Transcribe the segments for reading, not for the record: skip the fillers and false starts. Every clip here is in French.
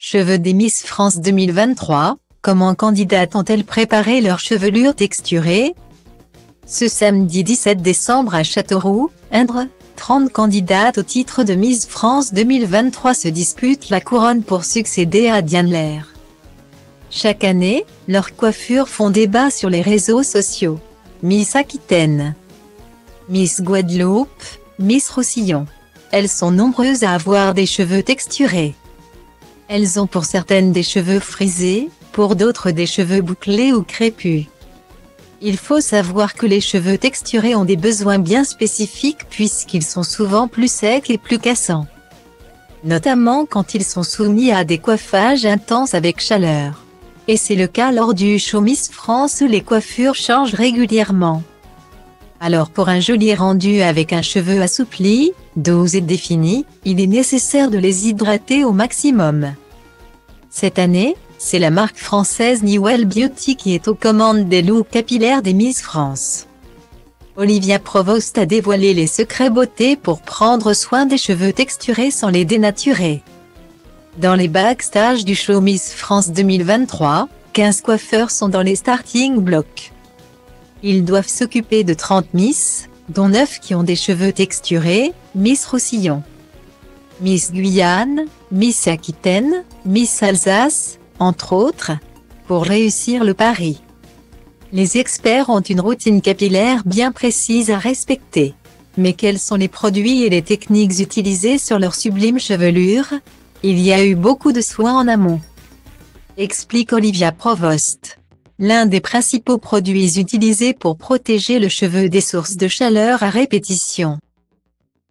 Cheveux des Miss France 2023, comment candidates ont-elles préparé leur chevelure texturée? Ce samedi 17 décembre à Châteauroux, Indre, 30 candidates au titre de Miss France 2023 se disputent la couronne pour succéder à Diane Lair. Chaque année, leurs coiffures font débat sur les réseaux sociaux. Miss Aquitaine, Miss Guadeloupe, Miss Roussillon. Elles sont nombreuses à avoir des cheveux texturés. Elles ont pour certaines des cheveux frisés, pour d'autres des cheveux bouclés ou crépus. Il faut savoir que les cheveux texturés ont des besoins bien spécifiques puisqu'ils sont souvent plus secs et plus cassants. Notamment quand ils sont soumis à des coiffages intenses avec chaleur. Et c'est le cas lors du show Miss France où les coiffures changent régulièrement. Alors pour un joli rendu avec un cheveu assoupli, doux et défini, il est nécessaire de les hydrater au maximum. Cette année, c'est la marque française Newell Beauty qui est aux commandes des looks capillaires des Miss France. Olivia Provost a dévoilé les secrets beauté pour prendre soin des cheveux texturés sans les dénaturer. Dans les backstage du show Miss France 2023, 15 coiffeurs sont dans les starting blocks. Ils doivent s'occuper de 30 Miss, dont 9 qui ont des cheveux texturés, Miss Roussillon, Miss Guyane, Miss Aquitaine, Miss Alsace, entre autres, pour réussir le pari. Les experts ont une routine capillaire bien précise à respecter. Mais quels sont les produits et les techniques utilisés sur leur sublime chevelure? Il y a eu beaucoup de soins en amont, explique Olivia Provost. L'un des principaux produits utilisés pour protéger le cheveu des sources de chaleur à répétition,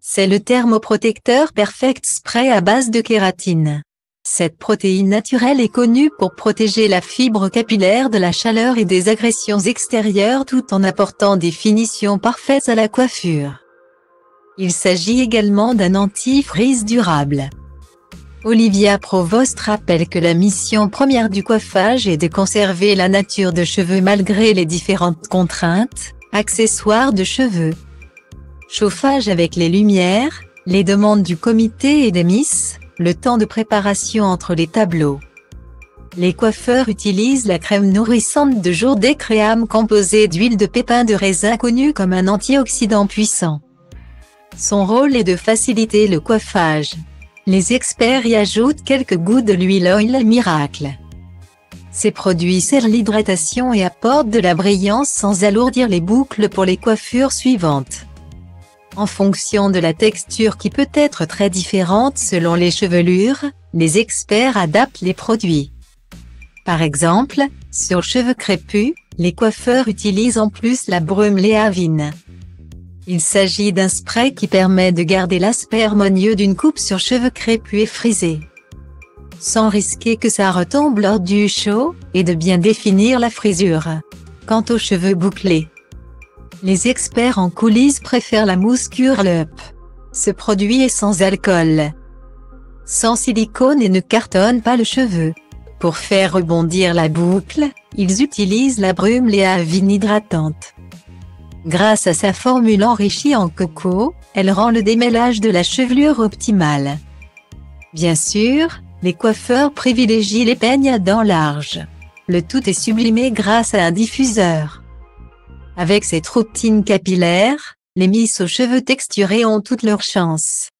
c'est le thermoprotecteur Perfect Spray à base de kératine. Cette protéine naturelle est connue pour protéger la fibre capillaire de la chaleur et des agressions extérieures tout en apportant des finitions parfaites à la coiffure. Il s'agit également d'un anti-frizz durable. Olivia Provost rappelle que la mission première du coiffage est de conserver la nature de cheveux malgré les différentes contraintes, accessoires de cheveux, chauffage avec les lumières, les demandes du comité et des Miss, le temps de préparation entre les tableaux. Les coiffeurs utilisent la crème nourrissante de Jourdae Créam composée d'huile de pépins de raisin connue comme un antioxydant puissant. Son rôle est de faciliter le coiffage. Les experts y ajoutent quelques gouttes de l'huile Oil Miracle. Ces produits servent l'hydratation et apportent de la brillance sans alourdir les boucles pour les coiffures suivantes. En fonction de la texture qui peut être très différente selon les chevelures, les experts adaptent les produits. Par exemple, sur cheveux crépus, les coiffeurs utilisent en plus la brume Léavine. Il s'agit d'un spray qui permet de garder l'aspect harmonieux d'une coupe sur cheveux crépus et frisés, sans risquer que ça retombe lors du show, et de bien définir la frisure. Quant aux cheveux bouclés, les experts en coulisses préfèrent la mousse Curl Up. Ce produit est sans alcool, sans silicone et ne cartonne pas le cheveu. Pour faire rebondir la boucle, ils utilisent la brume Léavine hydratante. Grâce à sa formule enrichie en coco, elle rend le démêlage de la chevelure optimal. Bien sûr, les coiffeurs privilégient les peignes à dents larges. Le tout est sublimé grâce à un diffuseur. Avec cette routine capillaire, les Miss aux cheveux texturés ont toutes leurs chances.